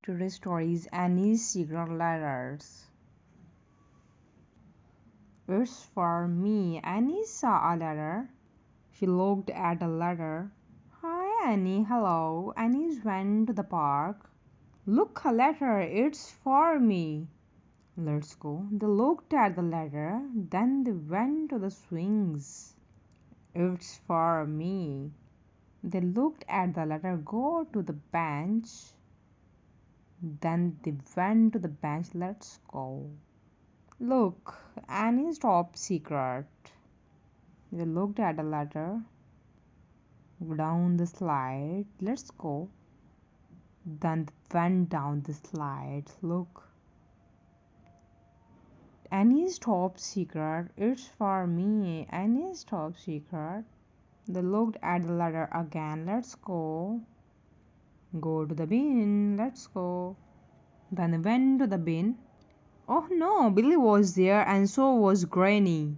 Today's story is Annie's Secret Letters. It's for me. Annie saw a letter. She looked at the letter. Hi, Annie. Hello. Annie went to the park. Look, a letter. It's for me. Let's go. They looked at the letter. Then they went to the swings. It's for me. They looked at the letter. Go to the bench. Then they went to the bench. Let's go. Look, Annie's top secret. They looked at the letter. Down the slide. Let's go. Then they went down the slide. Look. Annie's top secret. It's for me. Annie's top secret. They looked at the letter again. Let's go. Go to the bin. Let's go. Then they went to the bin. Oh no, Billy was there and so was Granny.